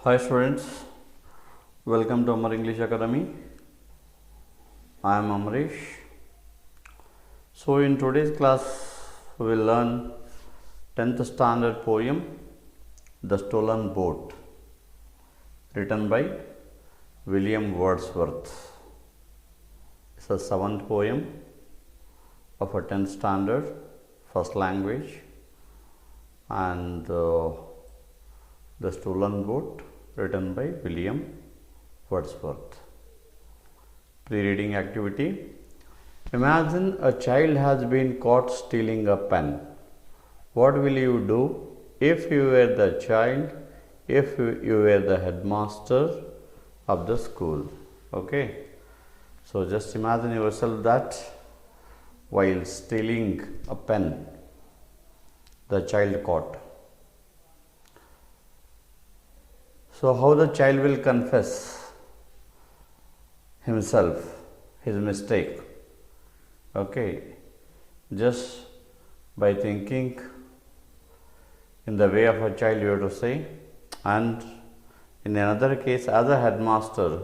Hi students, welcome to AMAR English Academy. I am Amrish. So in today's class we will learn 10th standard poem The Stolen Boat, written by William Wordsworth. It's a 7th poem of a 10th standard first language, and The Stolen Boat, written by William Wordsworth. Pre-reading activity. Imagine a child has been caught stealing a pen. What will you do if you were the child, if you were the headmaster of the school? Okay. So just imagine yourself that while stealing a pen, the child caught. So how the child will confess himself, his mistake? Okay, just by thinking in the way of a child, you have to say. And in another case, as a headmaster,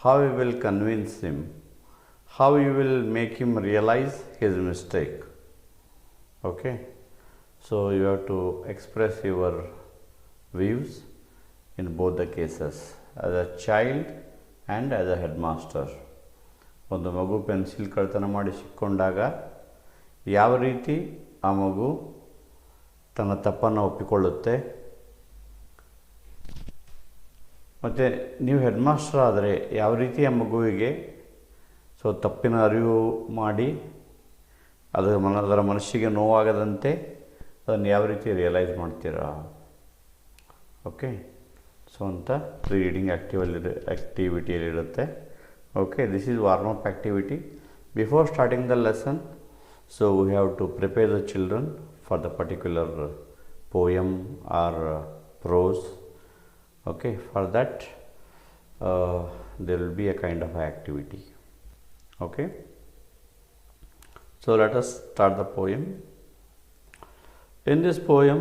how you will convince him, how you will make him realize his mistake. Okay, so you have to express your views in both the cases, as a child and as a headmaster. ಒಂದು ಮಗು pencil ಕಳ್ತನ ಮಾಡಿ ಸಿಕ್ಕೊಂಡಾಗ ಯಾವ ರೀತಿ ಆ ಮಗು ತನ್ನ ತಪ್ಪನ್ನು ಒಪ್ಪಿಕೊಳ್ಳುತ್ತೆ, ಮತ್ತು ನೀವು ಹೆಡ್ಮಾಸ್ಟರ್ ಆದರೆ ಯಾವ ರೀತಿ ಆ ಮಗುವಿಗೆ ತಪ್ಪಿನ ಅರಿವು ಮಾಡಿ ಅದರ ಮನಸ್ಸಿಗೆ ನೋವಾಗದಂತೆ ಅದನ್ನು ಯಾವ ರೀತಿ ರಿಯಲೈಸ್ ಮಾಡ್ತೀರಾ? ಓಕೆ, ಸೊ ಅಂತ reading ಆ್ಯಕ್ಟಿವಿಟಿಯಲ್ಲಿರುತ್ತೆ. Okay, this is warm-up activity. Before starting the lesson, so we have to prepare the children for the particular poem or prose. Okay, for that there will be a kind of activity. Okay, so let us start the poem. In this poem,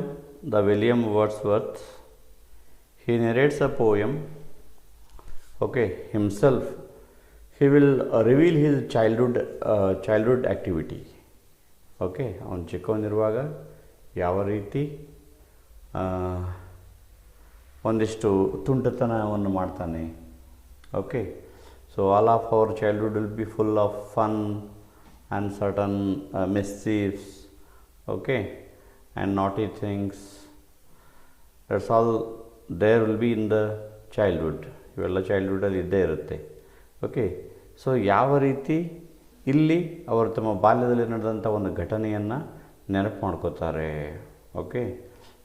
the William Wordsworth, he narrates a poem. Okay, himself. He will reveal his childhood activity. Okay, ಅವನು ಚಿಕ್ಕವನಿರುವಾಗ ಯಾವ ರೀತಿ ಒಂದಿಷ್ಟು ತುಂಟತನವನ್ನು ಮಾಡ್ತಾನೆ. Okay, so all of our childhood will be full of fun and certain ಮಿಸ್ಚೀವ್ಸ್. Okay, and naughty things, that's all there will be in the childhood. ಇವೆಲ್ಲ ಚೈಲ್ಡ್ಹುಡ್ಡಲ್ಲಿ ಇದ್ದೇ ಇರುತ್ತೆ. ಓಕೆ, ಸೊ ಯಾವ ರೀತಿ ಇಲ್ಲಿ ಅವರು ತಮ್ಮ ಬಾಲ್ಯದಲ್ಲಿ ನಡೆದಂಥ ಒಂದು ಘಟನೆಯನ್ನು ನೆನಪು ಮಾಡ್ಕೋತಾರೆ. ಓಕೆ,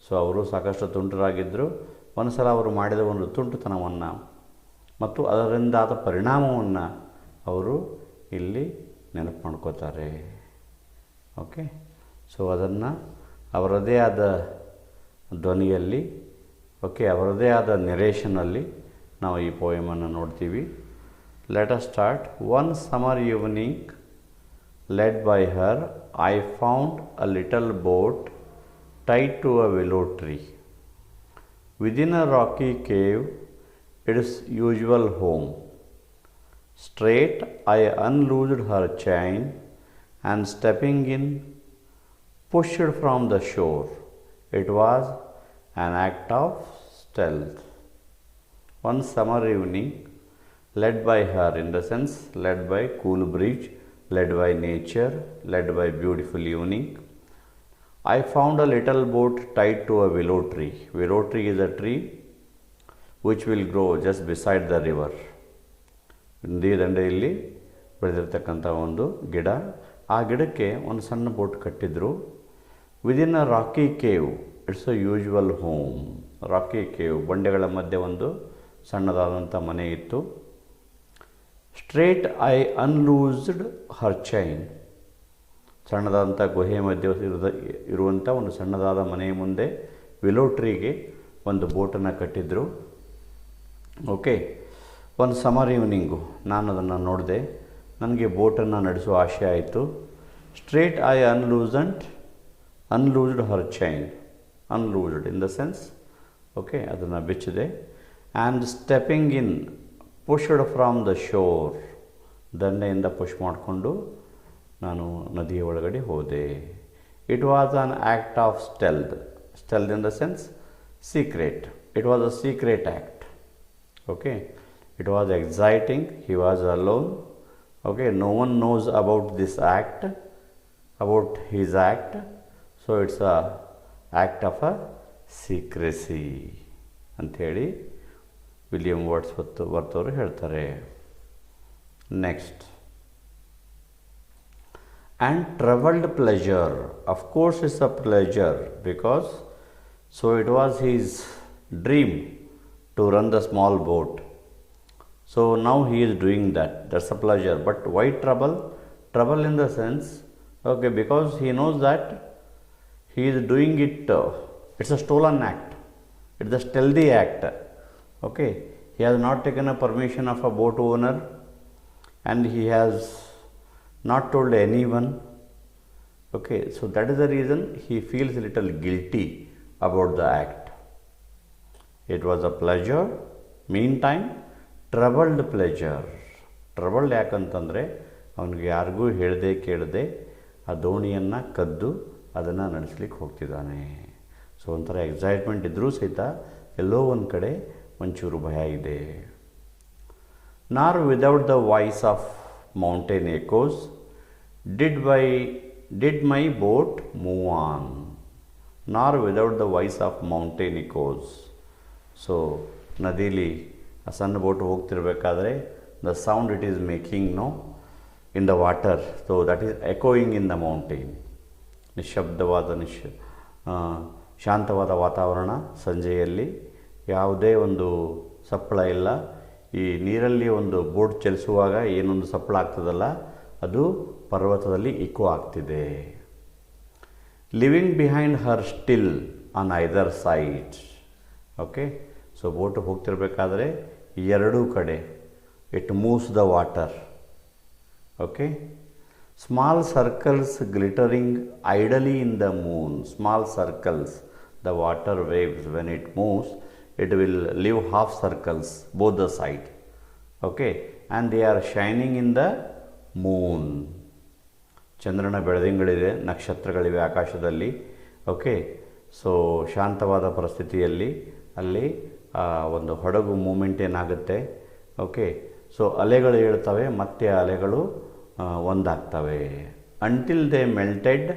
ಸೊ ಅವರು ಸಾಕಷ್ಟು ತುಂಟರಾಗಿದ್ದರು. ಒಂದು ಸಲ ಅವರು ಮಾಡಿದ ಒಂದು ತುಂಟತನವನ್ನು ಮತ್ತು ಅದರಿಂದಾದ ಪರಿಣಾಮವನ್ನು ಅವರು ಇಲ್ಲಿ ನೆನಪು ಮಾಡ್ಕೋತಾರೆ. ಓಕೆ, ಸೊ ಅದನ್ನು ಅವರದೇ ಆದ ಧ್ವನಿಯಲ್ಲಿ, ಓಕೆ, ಅವರದೇ ಆದ ನೆರೇಷನಲ್ಲಿ ನಾವು ಈ ಪೋಯಮನ್ನು ನೋಡ್ತೀವಿ. Let us start. One summer evening, led by her, I found a little boat tied to a willow tree. Within a rocky cave, its usual home. Straight I unloosed her chain and stepping in, pushed from the shore. It was an act of stealth. One summer evening, led by her, in the sense led by cool breeze, led by nature, led by beautiful evening, I found a little boat tied to a willow tree. Willow tree is a tree which will grow just beside the river. ನದಿ ದಂಡೆಯಲ್ಲಿ ಬೆಳೆದಿರ್ತಕ್ಕಂಥ ಒಂದು ಗಿಡ. ಆ ಗಿಡಕ್ಕೆ ಒಂದು ಸಣ್ಣ boat ಕಟ್ಟಿದ್ರು. Within a rocky cave, it's a usual home. Rocky cave, ಬಂಡೆಗಳ ಮಧ್ಯೆ ಒಂದು ಸಣ್ಣದಾದಂಥ ಮನೆ ಇತ್ತು. Straight I unloosed her chain, ಸಣ್ಣದಾದಂಥ ಗುಹೆ ಮಧ್ಯೆ ಇರುವಂಥ ಒಂದು ಸಣ್ಣದಾದ ಮನೆಯ ಮುಂದೆ ವಿಲೋ ಟ್ರೀಗೆ ಒಂದು ಬೋಟನ್ನು ಕಟ್ಟಿದ್ರು. ಓಕೆ, ಒಂದು ಸಮರ್ ಈವ್ನಿಂಗು ನಾನು ಅದನ್ನು ನೋಡಿದೆ. ನನಗೆ ಬೋಟನ್ನು ನಡೆಸುವ ಆಸೆ ಆಯಿತು. Straight I unloosed her chain, unloosed in the sense, okay, ಅದನ್ನು ಬಿಚ್ಚಿದೆ. and stepping in, pushed from the shore. ದಂಡೆಯಿಂದ ಪುಷ್ ಮಾಡಿಕೊಂಡು ನಾನು ನದಿಯ ಒಳಗಡೆ ಹೋದೆ. It was an act of stealth in the sense secret. It was a secret act. Okay, it was exciting. He was alone. Okay, no one knows about this act, about his act. So it's a act of a secrecy ಅಂಥೇಳಿ William Wordsworth ಅವರು ಹೇಳ್ತಾರೆ. Next, and troubled pleasure. Of course it's a pleasure because so it was his dream to run the small boat. So now he is doing that. That's a pleasure. But why trouble? Trouble in the sense, okay, because he knows that he is doing it. It's a stolen act. It's a stealthy act. Okay, he has not taken a permission of a boat owner, and he has not told anyone. Okay, so that is the reason he feels a little guilty about the act. It was a pleasure. Meantime, troubled pleasure. Troubled ಯಾಕಂತಂದರೆ ಅವನಿಗೆ ಯಾರಿಗೂ ಹೇಳದೆ ಕೇಳದೆ ಆ ದೋಣಿಯನ್ನು ಕದ್ದು ಅದನ್ನು ನಡೆಸ್ಲಿಕ್ಕೆ ಹೋಗ್ತಿದ್ದಾನೆ. ಸೊ ಒಂಥರ ಎಕ್ಸೈಟ್ಮೆಂಟ್ ಇದ್ದರೂ ಸಹಿತ ಎಲ್ಲೋ ಒಂದು ಕಡೆ ಒಂಚೂರು ಭಯ ಇದೆ. Nor without the voice of mountain echoes did my boat move on. Nor without the voice of mountain echoes. So ನದೀಲಿ ಆ ಸಣ್ಣ ಬೋಟು ಹೋಗ್ತಿರ್ಬೇಕಾದ್ರೆ the sound it is making in the water, so that is echoing in the mountain. ನಿಶ್ಶಬ್ದವಾದ ಶಾಂತವಾದ ವಾತಾವರಣ, ಸಂಜೆಯಲ್ಲಿ ಯಾವುದೇ ಒಂದು ಸಪ್ಪಳ ಇಲ್ಲ. ಈ ನೀರಲ್ಲಿ ಒಂದು ಬೋಟ್ ಚಲಿಸುವಾಗ ಏನೊಂದು ಸಪ್ಪಳ ಆಗ್ತದಲ್ಲ, ಅದು ಪರ್ವತದಲ್ಲಿ ಇಕೋ ಆಗ್ತಿದೆ. Leaving behind her still on either side. Okay, so boat ಹೋಗ್ತಿರ್ಬೇಕಾದ್ರೆ ಎರಡೂ ಕಡೆ it moves the water. Okay, small circles glittering idly in the moon. Small circles, the water waves when it moves it will leave half circles both the side. Okay, and they are shining in the moon. ಚಂದ್ರನ ಬೆಳದಿಂಗಳಿದೆ, ನಕ್ಷತ್ರಗಳಿವೆ ಆಕಾಶದಲ್ಲಿ. Okay, so ಶಾಂತವಾದ ಪರಿಸ್ಥಿತಿಯಲ್ಲಿ ಅಲ್ಲಿ ಒಂದು ಹಡಗು moment ಏನಾಗುತ್ತೆ. Okay, so ಅಲೆಗಳು ಹೇಳ್ತವೆ, ಮತ್ತೆ ಅಲೆಗಳು ಒಂದಾಗ್ತವೆ. Until they melted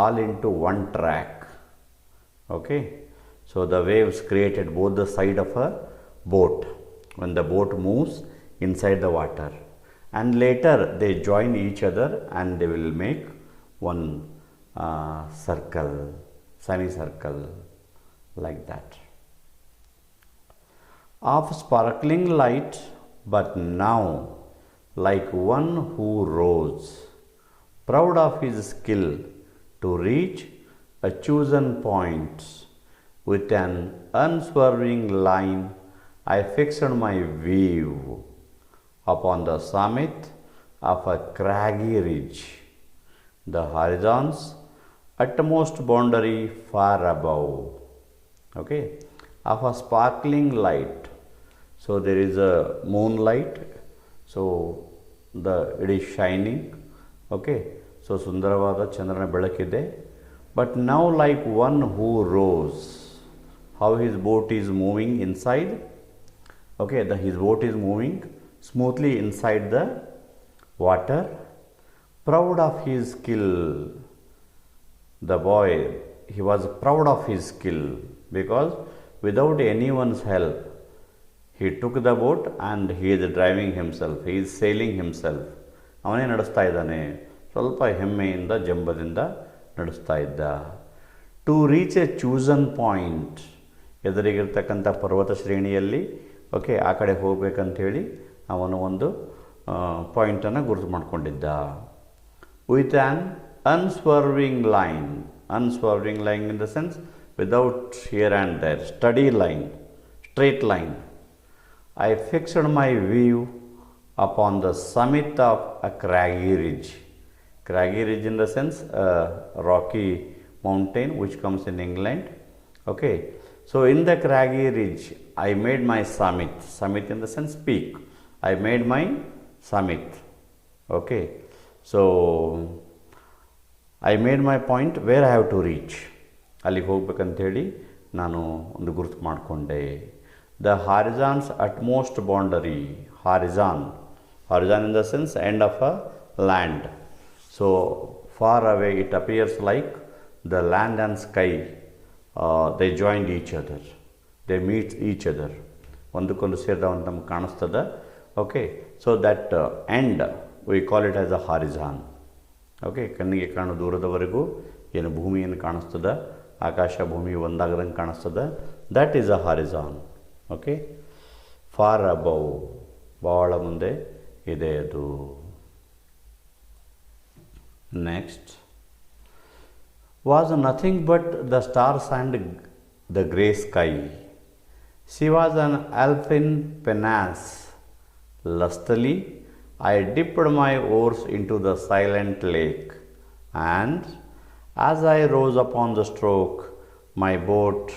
all into one track. Okay, so the waves created both the side of a boat when the boat moves inside the water, and later they join each other and they will make one circle, semicircle, like that. Of sparkling light, but now like one who rose, proud of his skill to reach a chosen point. With an unswerving line I fixed my view upon the summit of a craggy ridge, the horizon's utmost boundary far above. Okay, of a sparkling light. So there is a moonlight, so it is shining. Okay, so sundaravada chandrana belakide, but now like one who rose. How his boat is moving inside. Okay, his boat is moving smoothly inside the water, proud of his skill. The boy, he was proud of his skill because without anyone's help he took the boat and he is driving himself, he is sailing himself. ಅವನೇ ನಡೆಸ್ತಾ ಇದ್ದಾನೆ, ಸ್ವಲ್ಪ ಹೆಮ್ಮೆಯಿಂದ ಜಂಬದಿಂದ ನಡೆಸ್ತಾ ಇದ್ದ. To reach a chosen point, ಎದುರಿಗಿರ್ತಕ್ಕಂಥ ಪರ್ವತ ಶ್ರೇಣಿಯಲ್ಲಿ ಓಕೆ ಆ ಕಡೆ ಹೋಗ್ಬೇಕಂಥೇಳಿ ಅವನು ಒಂದು ಪಾಯಿಂಟನ್ನು ಗುರುತು ಮಾಡಿಕೊಂಡಿದ್ದ. With an unswerving line. Unswerving line in the sense without here and there, steady line, straight line. I fixed my view upon the summit of a craggy ridge. Craggy ridge in the sense a rocky mountain which comes in England. Okay, so in the craggy ridge I made my summit. Summit in the sense peak. I made my summit. Okay. So I made my point where I have to reach. ಅಲ್ಲಿಗೆ ಹೋಗ್ಬೇಕಂತೇಳಿ ನಾನು ಒಂದು ಗುರುತು ಮಾಡಿಕೊಂಡೆ. The horizon's utmost boundary. Horizon in the sense end of a land. So far away it appears like the land and sky they joined each other. They meet each other. ಒಂದಕ್ಕೊಂದು ಸೇರಿದವಂತ ನಮ್ಗೆ ಕಾಣಿಸ್ತದೆ. Okay, so that end we call it as a horizon. Okay, ಕಣ್ಣಿಗೆ ಕಾಣೋ ದೂರದವರೆಗೂ ಏನು ಭೂಮಿಯನ್ನು ಕಾಣಿಸ್ತದೆ, ಆಕಾಶ ಭೂಮಿ ಒಂದಾಗದಂಗೆ ಕಾಣಿಸ್ತದೆ, that is a horizon. Okay, for above ಭಾಳ ಮುಂದೆ ಇದೆ ಅದು. Next was nothing but the stars and the grey sky. She was an elfin pinnace. Lustily, I dipped my oars into the silent lake, and as I rose upon the stroke, my boat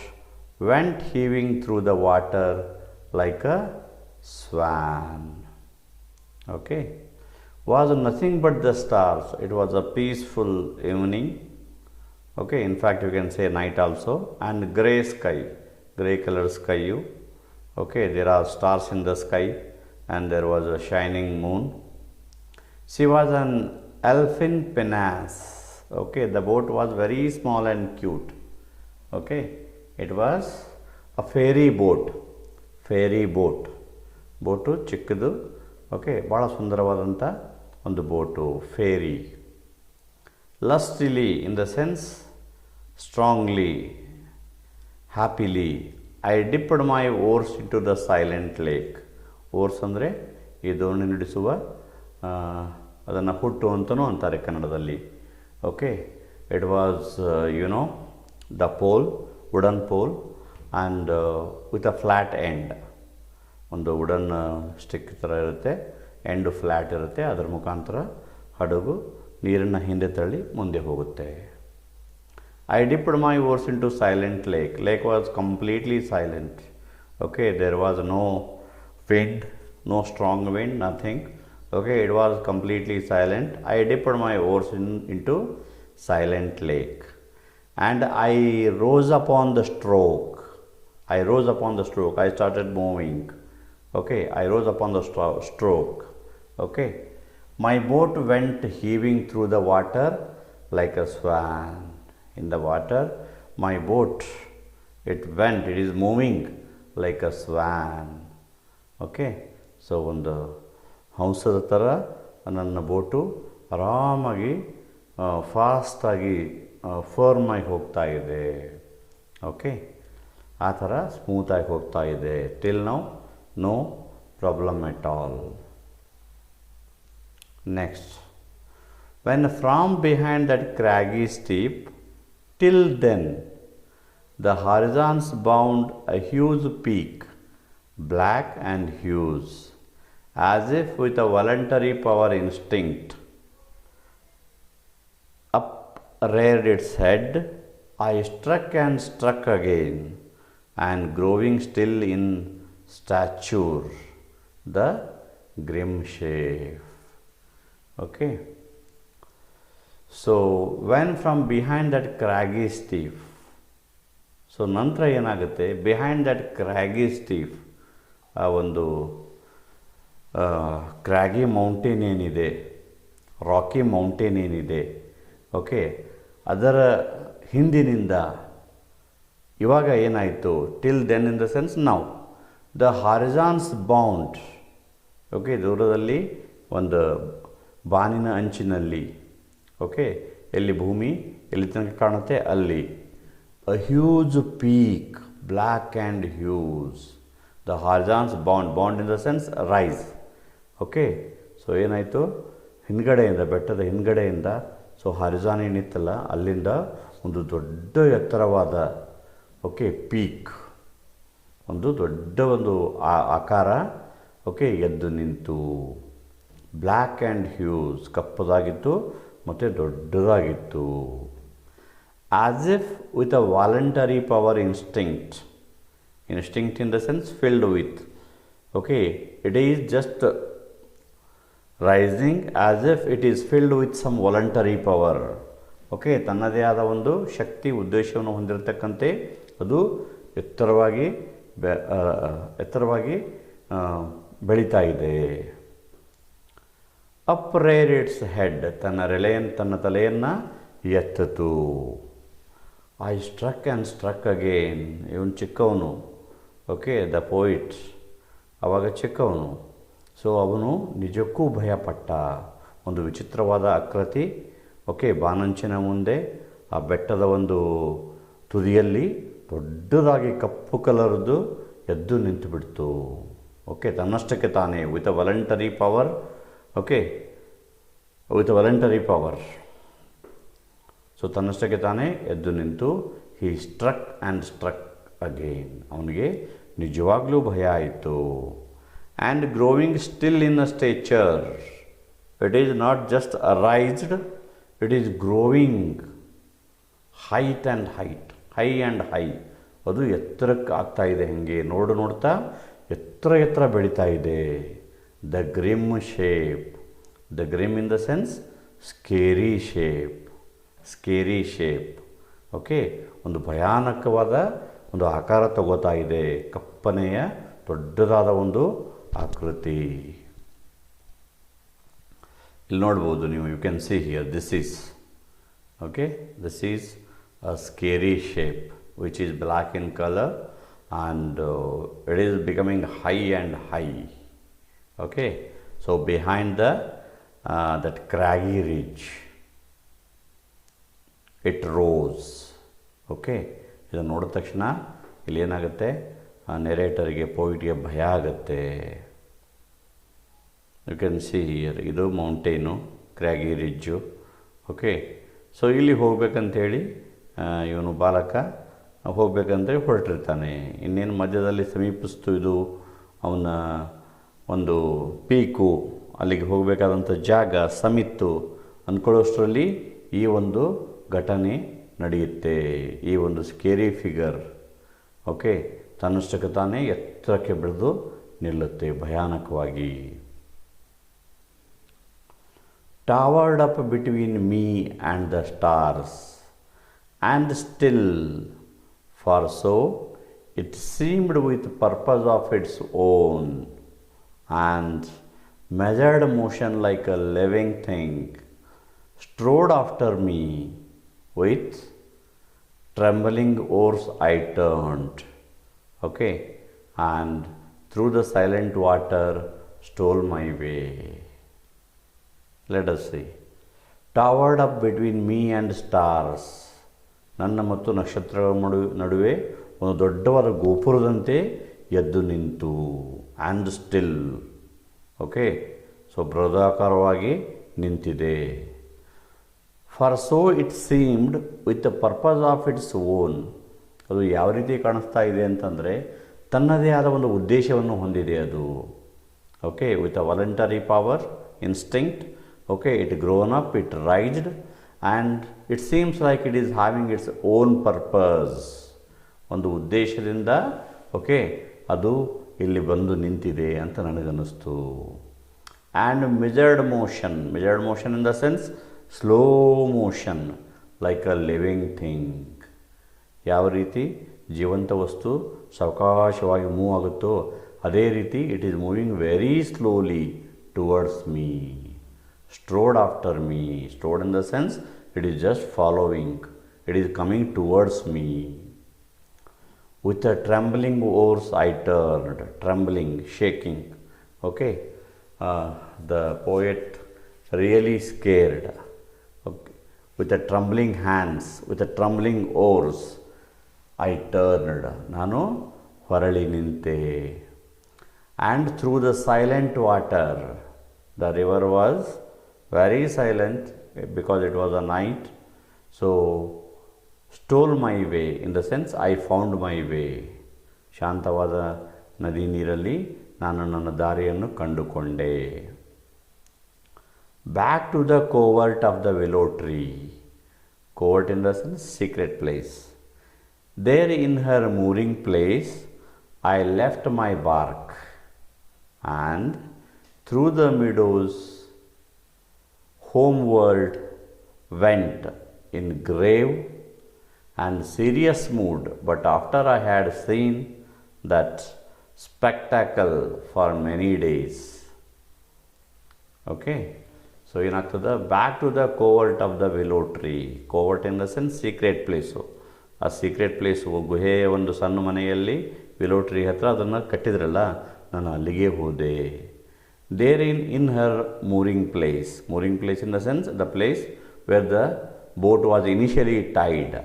went heaving through the water like a swan. Okay, was nothing but the stars. It was a peaceful evening. Okay, in fact you can say night also, and grey sky, grey color sky. Okay, there are stars in the sky and there was a shining moon. She was an elfin pinnace. Okay, the boat was very small and cute. Okay, it was a fairy boat. Boat ಚಿಕ್ಕದು. Okay, ಭಾಳ ಸುಂದರವಾದಂಥ ಒಂದು boat, fairy. Lustily in the sense strongly, happily, I dipped my oars into the silent lake. Oars ಅಂದರೆ ಈ ದೋಣಿ ನಡೆಸುವ, ಅದನ್ನು ಹುಟ್ಟು ಅಂತಲೂ ಅಂತಾರೆ ಕನ್ನಡದಲ್ಲಿ. Okay, it was the pole, wooden pole, and with a flat end. ಒಂದು ವುಡನ್ ಸ್ಟಿಕ್ ಥರ ಇರುತ್ತೆ, ಎಂಡು ಫ್ಲ್ಯಾಟ್ ಇರುತ್ತೆ, ಅದರ ಮುಖಾಂತರ ಹಡಗು ನೀರನ್ನು ಹಿಂದೆ ತಳ್ಳಿ ಮುಂದೆ ಹೋಗುತ್ತೆ. I dipped my oars into silent lake. Lake was completely silent. Okay, there was no wind, no strong wind, nothing. Okay, it was completely silent. I dipped my oars into silent lake, and I rose upon the stroke. I started moving. Okay, I rose upon the stroke. Okay, my boat went heaving through the water like a swan. In the water, my boat, it is moving like a swan. Okay, so ಒಂದು ಹಂಸದ ಥರ ನನ್ನ boat ಆರಾಮಾಗಿ ಫಾಸ್ಟಾಗಿ ಫರ್ಮಾಗಿ ಹೋಗ್ತಾ ಇದೆ. Okay, ಆ ಥರ ಸ್ಮೂತಾಗಿ ಹೋಗ್ತಾ ಇದೆ. Till now no problem at all. Next, when from behind that craggy steep, till then the horizons bound a huge peak, black and huge, as if with a voluntary power instinct. Up reared its head, I struck and struck again, and growing still in stature, the grim shape. Okay, so when from behind that craggy steep, so ನಂತರ ಏನಾಗುತ್ತೆ, behind that ಕ್ರ್ಯಾಗಿ ಸ್ಟೀಫ್, ಆ ಒಂದು ಕ್ರ್ಯಾಗಿ mountain ಏನಿದೆ, rakhi mountain ಏನಿದೆ, okay, ಅದರ ಹಿಂದಿನಿಂದ ಇವಾಗ ಏನಾಯಿತು, till then in the sense ನಾವು, ದ ಹಾರಿಜಾನ್ಸ್ ಬೌಂಡ್. ಓಕೆ, ದೂರದಲ್ಲಿ ಒಂದು ಬಾನಿನ ಅಂಚಿನಲ್ಲಿ, ಓಕೆ, ಎಲ್ಲಿ ಭೂಮಿ ಎಲ್ಲಿ ತನಕ ಕಾಣುತ್ತೆ ಅಲ್ಲಿ, a huge peak, black and huge. The horizons bound in the sense rise. Okay, so ಏನಾಯಿತು, ಹಿಂದ್ಗಡೆಯಿಂದ, ಬೆಟ್ಟದ ಹಿಂದ್ಗಡೆಯಿಂದ, ಸೊ ಹಾರಿಜಾನ್ ಏನಿತ್ತಲ್ಲ ಅಲ್ಲಿಂದ ಒಂದು ದೊಡ್ಡ ಎತ್ತರವಾದ, ಓಕೆ, ಪೀಕ್, ಒಂದು ದೊಡ್ಡ ಒಂದು ಆಕಾರ, ಓಕೆ, ಎದ್ದು ನಿಂತು. ಬ್ಲ್ಯಾಕ್ ಆ್ಯಂಡ್ ಹ್ಯೂಸ್, ಕಪ್ಪದಾಗಿತ್ತು ಮತ್ತು ದೊಡ್ಡದಾಗಿತ್ತು. As if with a voluntary power instinct, Instinct in the sense filled with. Okay, it is just rising as if it is filled with some voluntary power. Okay, ತನ್ನದೇ ಆದ ಒಂದು ಶಕ್ತಿ ಉದ್ದೇಶವನ್ನು ಹೊಂದಿರತಕ್ಕಂತೆ ಅದು ಎತ್ತರವಾಗಿ ಬೆಳೀತಾ ಇದೆ. Up rare it's head, ತನ್ನ ತಲೆಯನ್ನು ಎತ್ತಿತು. I struck and struck again, ಇವನು ಚಿಕ್ಕವನು. ಓಕೆ, ದ ಪೋಯಿಟ್ ಆವಾಗ ಚಿಕ್ಕವನು. ಸೊ ಅವನು ನಿಜಕ್ಕೂ ಭಯಪಟ್ಟ. ಒಂದು ವಿಚಿತ್ರವಾದ ಆಕೃತಿ. ಓಕೆ, ಬಾನಂಚಿನ ಮುಂದೆ ಆ ಬೆಟ್ಟದ ಒಂದು ತುದಿಯಲ್ಲಿ ದೊಡ್ಡದಾಗಿ ಕಪ್ಪು ಕಲರ್ದು ಎದ್ದು ನಿಂತು ಬಿಡ್ತು. ಓಕೆ, ತನ್ನಷ್ಟಕ್ಕೆ ತಾನೇ with a voluntary power. Okay, with voluntary power. So ತನ್ನಷ್ಟಕ್ಕೆ ತಾನೇ ಎದ್ದು ನಿಂತು ಹಿ ಸ್ಟ್ರಕ್ ಆ್ಯಂಡ್ ಸ್ಟ್ರಕ್ ಅಗೇನ್, ಅವನಿಗೆ ನಿಜವಾಗ್ಲೂ ಭಯ ಆಯಿತು. And growing still in a stature, it is not just arised, it is growing height and height, high and high. ಅದು ಎತ್ತರಕ್ಕೆ ಆಗ್ತಾ ಇದೆ. ಹಾಗೆ ನೋಡ್ತಾ ಎತ್ತರ ಬೆಳೀತಾ ಇದೆ. The grim shape, the grim in the sense scary shape. Okay, ಒಂದು ಭಯಾನಕವಾದ ಒಂದು ಆಕಾರ ತಗೋತಾ ಇದೆ. ಕಪ್ಪನೆಯ ದೊಡ್ಡದಾದ ಒಂದು ಆಕೃತಿ. ಇಲ್ಲಿ ನೋಡ್ಬೋದು ನೀವು, you can see here, this is a scary shape which is black in colour and it is becoming high and high. Okay, so behind that craggy ridge it rose. Okay, ಇದನ್ನು ನೋಡಿದ ತಕ್ಷಣ ಇಲ್ಲಿ ಏನಾಗುತ್ತೆ, ನೆರೇಟರ್ಗೆ ಪೋಯಿಟ್ಗೆ ಭಯ ಆಗುತ್ತೆ. ಯು ಕ್ಯಾನ್ ಸಿ ಹಿಯರ್, ಇದು mountain, craggy ridge. Okay, so ಇಲ್ಲಿ ಹೋಗ್ಬೇಕಂತೇಳಿ ಇವನು ಬಾಲಕ ಹೋಗ್ಬೇಕಂತೇಳಿ ಹೊರಟಿರ್ತಾನೆ. ಇನ್ನೇನು ಮಧ್ಯದಲ್ಲಿ ಸಮೀಪಿಸ್ತು ಇದು ಅವನ ಒಂದು ಪೀಕು, ಅಲ್ಲಿಗೆ ಹೋಗಬೇಕಾದಂಥ ಜಾಗ ಸಮಿತ್ತು ಅಂದ್ಕೊಳ್ಳೋಷ್ಟರಲ್ಲಿ ಈ ಒಂದು ಘಟನೆ ನಡೆಯುತ್ತೆ. ಈ ಒಂದು ಸ್ಕೇರಿ ಫಿಗರ್ ಓಕೆ ತನ್ನಷ್ಟಕ್ಕೆ ತಾನೇ ಎತ್ತರಕ್ಕೆ ಬೆಳೆದು ನಿಲ್ಲುತ್ತೆ ಭಯಾನಕವಾಗಿ. Towered up between me and the stars and still for so it seemed with purpose of its own and measured motion like a living thing strode after me with trembling oars I turned, okay, and through the silent water stole my way. Let us see. Towered up between me and stars, ನನ್ನ ಮತ್ತು ನಕ್ಷತ್ರಗಳ ನಡುವೆ ಒಂದು ದೊಡ್ಡವಾದ ಗೋಪುರದಂತೆ ಎದ್ದು ನಿಂತು, and still okay so ಬೃಹದಾಕಾರವಾಗಿ ನಿಂತಿದೆ. For so it seemed with the purpose of its own, ಅದು ಯಾವ ರೀತಿ ಕಾಣಿಸ್ತಾ ಇದೆ ಅಂತಂದರೆ ತನ್ನದೇ ಆದ ಒಂದು ಉದ್ದೇಶವನ್ನು ಹೊಂದಿದೆ ಅದು. Okay with a voluntary power instinct, okay it grown up, it raised and it seems like it is having its own purpose, ಒಂದು ಉದ್ದೇಶದಿಂದ ಓಕೆ ಅದು ಇಲ್ಲಿ ಬಂದು ನಿಂತಿದೆ ಅಂತ ನನಗನ್ನಿಸ್ತು. And measured motion in the sense slow motion like a living thing, ಯಾವ ರೀತಿ ಜೀವಂತ ವಸ್ತು ಸಾವಕಾಶವಾಗಿ ಮೂವ್ ಆಗುತ್ತೋ ಅದೇ ರೀತಿ it is moving very slowly towards me. Strode after me, strode in the sense it is just following, it is coming towards me. With a trembling oars I turned, trembling, shaking, okay, the poet really scared, okay. With a trembling hands, with a trembling oars I turned, ನಾನು ಹೊರಳಿ ನಿಂತೆ. And through the silent water, the river was very silent because it was a night, so stole my way in the sense I found my way, ಶಾಂತವಾದ ನದಿ ನೀರಲ್ಲಿ ನಾನು ನನ್ನ ದಾರಿಯನ್ನು ಕಂಡುಕೊಂಡೆ. Back to the covert of the willow tree, covert in the sense secret place, there in her mooring place I left my bark and through the meadows homeward went in grave and serious mood, but after I had seen that spectacle for many days. Okay, so ಏನಾಗ್ತದೆ, back to the covert of the willow tree. Covert in the sense secret place. ಆ secret place, ಗುಹೆ ಒಂದು ಸಣ್ಣ ಮನೆಯಲ್ಲಿ willow tree ಹತ್ರ ಅದನ್ನು ಕಟ್ಟಿದ್ರಲ್ಲ, ನಾನು ಅಲ್ಲಿಗೆ ಹೋದೆ. There in her mooring place in the sense the place where the boat was initially tied.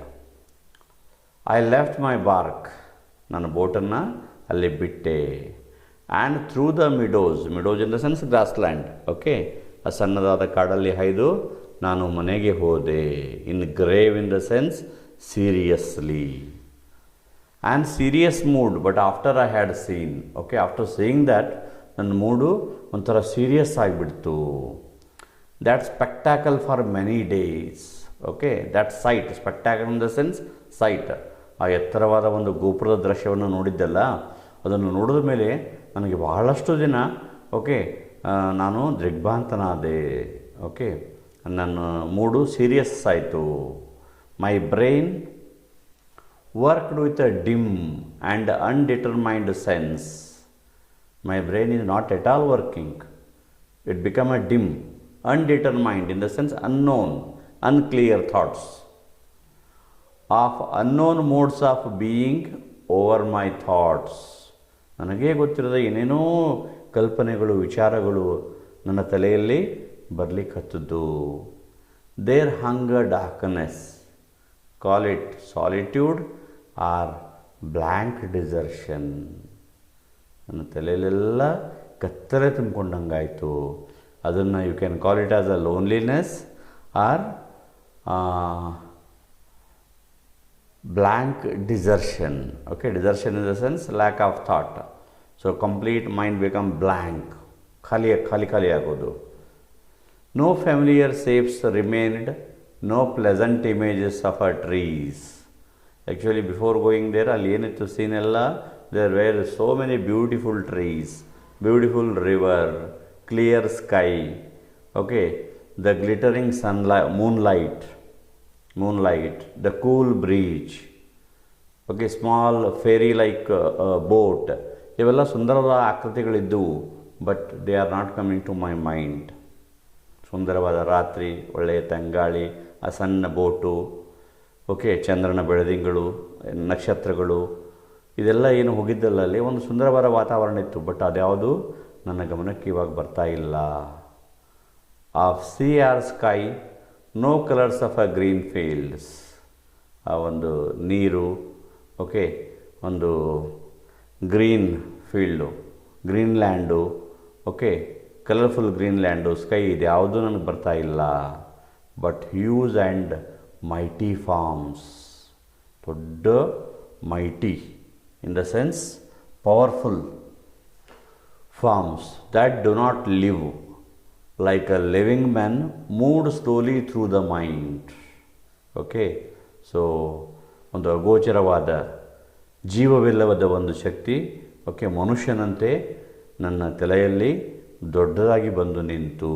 I left my bark, ನನ್ನ ಬೋಟನ್ನು ಅಲ್ಲಿ ಬಿಟ್ಟೆ. And through the meadows in the sense grass land. Okay, ಆ ಸಣ್ಣದಾದ ಕಾಡಲ್ಲಿ ಹಾಯ್ದು ನಾನು ಮನೆಗೆ ಹೋದೆ. In grave in the sense seriously. And serious mood, but after I had seen. Okay, after seeing that ನನ್ನ ಮೂಡು ಒಂಥರ ಸೀರಿಯಸ್ ಆಗಿಬಿಡ್ತು. That ಸ್ಪೆಕ್ಟ್ಯಾಕಲ್ for many days. Okay, that sight, spectacle in the sense sight. ಆ ಎತ್ತರವಾದ ಒಂದು ಗೋಪುರದ ದೃಶ್ಯವನ್ನು ನೋಡಿದ್ದಲ್ಲ, ಅದನ್ನು ನೋಡಿದ ಮೇಲೆ ನನಗೆ ಬಹಳಷ್ಟು ದಿನ ಓಕೆ ನಾನು ದಿಗ್ಭ್ರಾಂತನಾದೆ. ಓಕೆ, ನನ್ನ ಮೂಡು ಸೀರಿಯಸ್ ಆಯಿತು. My brain worked with a dim and undetermined sense. My brain is not at all working. It become a dim, undetermined in the sense unknown, unclear thoughts of unknown modes of being over my thoughts. ನನಗೇ ಗೊತ್ತಿರೋದ ಏನೇನೋ ಕಲ್ಪನೆಗಳು, ವಿಚಾರಗಳು ನನ್ನ ತಲೆಯಲ್ಲಿ ಬರಲಿಕ್ಕತ್ತದ್ದು. There hung a darkness, call it solitude or blank desertion. ನನ್ನ ತಲೆಯಲ್ಲೆಲ್ಲ ಕತ್ತಲೆ ತುಂಬಿಕೊಂಡಂಗಾಯಿತು. ಅದನ್ನು you can call it as a loneliness or blank desertion. Okay, desertion in the sense lack of thought. So complete mind become blank, khali agodu. No familiar shapes remained, no pleasant images of our trees. Actually before going there, ಅಲ್ಲಿ ಏನಿತ್ತು scene ಎಲ್ಲ, there were so many beautiful trees, beautiful river, clear sky. Okay, the glittering sunlight, moonlight, the cool breeze, okay, small fairy like boat. ಇವೆಲ್ಲ ಸುಂದರವಾದ ಆಕೃತಿಗಳಿದ್ದವು, but they are not coming to my mind. ಸುಂದರವಾದ ರಾತ್ರಿ, ಒಳ್ಳೆಯ ತಂಗಾಳಿ, ಆ ಸಣ್ಣ boat, okay, ಚಂದ್ರನ ಬೆಳದಿಂಗಳು, ನಕ್ಷತ್ರಗಳು, ಇದೆಲ್ಲ ಏನು ಹೋಗಿದ್ದಲ್ಲ, ಅಲ್ಲಿ ಒಂದು ಸುಂದರವಾದ ವಾತಾವರಣ ಇತ್ತು, ಬಟ್ ಅದ್ಯಾವುದು ನನ್ನ ಗಮನಕ್ಕೆ ಇವಾಗ ಬರ್ತಾ ಇಲ್ಲ. Of sea or sky, no colours of a green fields. ಆ ಒಂದು ನೀರು, ಓಕೆ, ಒಂದು green field, green land, okay, colourful green land, sky, ಇದು ಯಾವುದೂ ನನಗೆ ಬರ್ತಾ ಇಲ್ಲ. But hues and mighty forms, ದೊಡ್ಡ mighty in the sense powerful forms that do not live like a living man moved slowly through the mind. Okay, so ಒಂದು ಅಗೋಚರವಾದ ಜೀವವಿಲ್ಲವಾದ ಒಂದು ಶಕ್ತಿ, okay, ಮನುಷ್ಯನಂತೆ ನನ್ನ ತಲೆಯಲ್ಲಿ ದೊಡ್ಡದಾಗಿ ಬಂದು ನಿಂತು.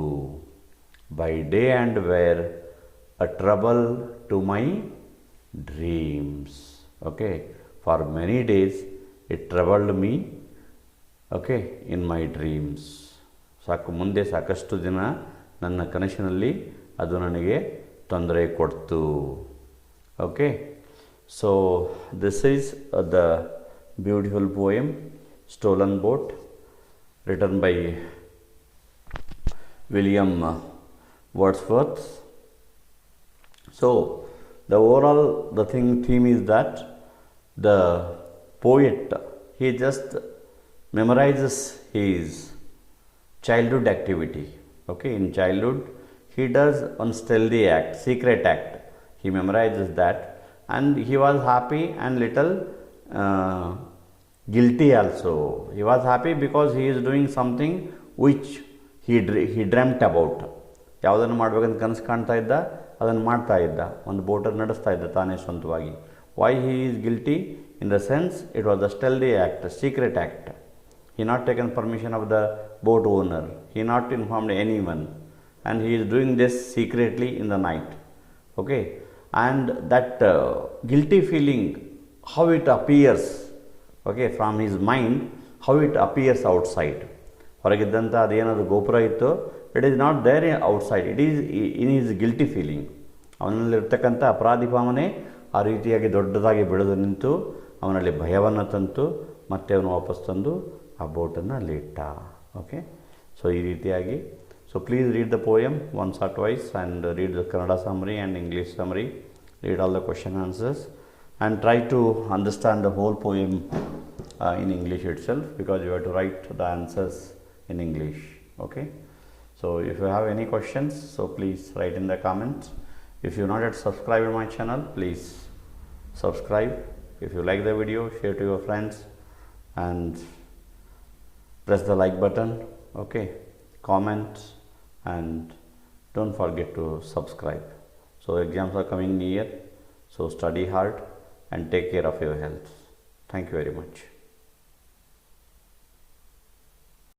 By day and were a trouble to my dreams. Okay, for many days it troubled me, okay, in my dreams. ಮುಂದೆ ಸಾಕಷ್ಟು ದಿನ ನನ್ನ ಕನಸಿನಲ್ಲಿ ಅದು ನನಗೆ ತೊಂದರೆ ಕೊಡ್ತು. Okay, so this is the beautiful poem stolen boat, written by William Wordsworth. So the overall theme is that the poet, he just memorizes his childhood activity. Okay, in childhood he does one stealthy act, secret act, he memorizes that, and he was happy and little guilty also. He was happy because he is doing something which he dreamt about. ಯಾವುದನ್ನು ಮಾಡಬೇಕಂತ ಕನಸು ಕಾಣ್ತಾ ಇದ್ದ, ಅದನ್ನು ಮಾಡ್ತಾ ಇದ್ದ, ಒಂದು ಬೋಟನ್ನು ನಡೆಸ್ತಾ ಇದ್ದ ತಾನೇ ಸ್ವಂತವಾಗಿ. Why he is guilty? In the sense, it was a stealthy act, a secret act. He not taken permission of the boat owner. He not informed anyone, and he is doing this secretly in the night. Okay, and that guilty feeling, how it appears, okay, from his mind, how it appears outside. ಹೊರಗಿದ್ದಂಥ ಅದೇನಾದರೂ ಗೋಪುರ ಇತ್ತು, it is not there outside, it is in is guilty feeling. ಅವನಲ್ಲಿರ್ತಕ್ಕಂಥ ಅಪರಾಧಿ ಭಾವನೆ ಆ ರೀತಿಯಾಗಿ ದೊಡ್ಡದಾಗಿ ಬೆಳೆದು ನಿಂತು ಅವನಲ್ಲಿ ಭಯವನ್ನು ತಂತು, ಮತ್ತೆ ಅವನು ವಾಪಸ್ ತಂದು ಆ ಬೋಟನ್ನು ಅಲ್ಲಿ ಇಟ್ಟ. ಓಕೆ, ಸೊ ಈ ರೀತಿಯಾಗಿ, so please read the poem once or twice and read the Kannada summary and English summary, read all the question answers and try to understand the whole poem in English itself, because you have to write the answers in English. Okay, so if you have any questions, so please write in the comments. If you not yet subscribed to my channel, please subscribe. If you like the video, share to your friends and press the like button. Okay, comment and don't forget to subscribe. So exams are coming near, so study hard and take care of your health. Thank you very much.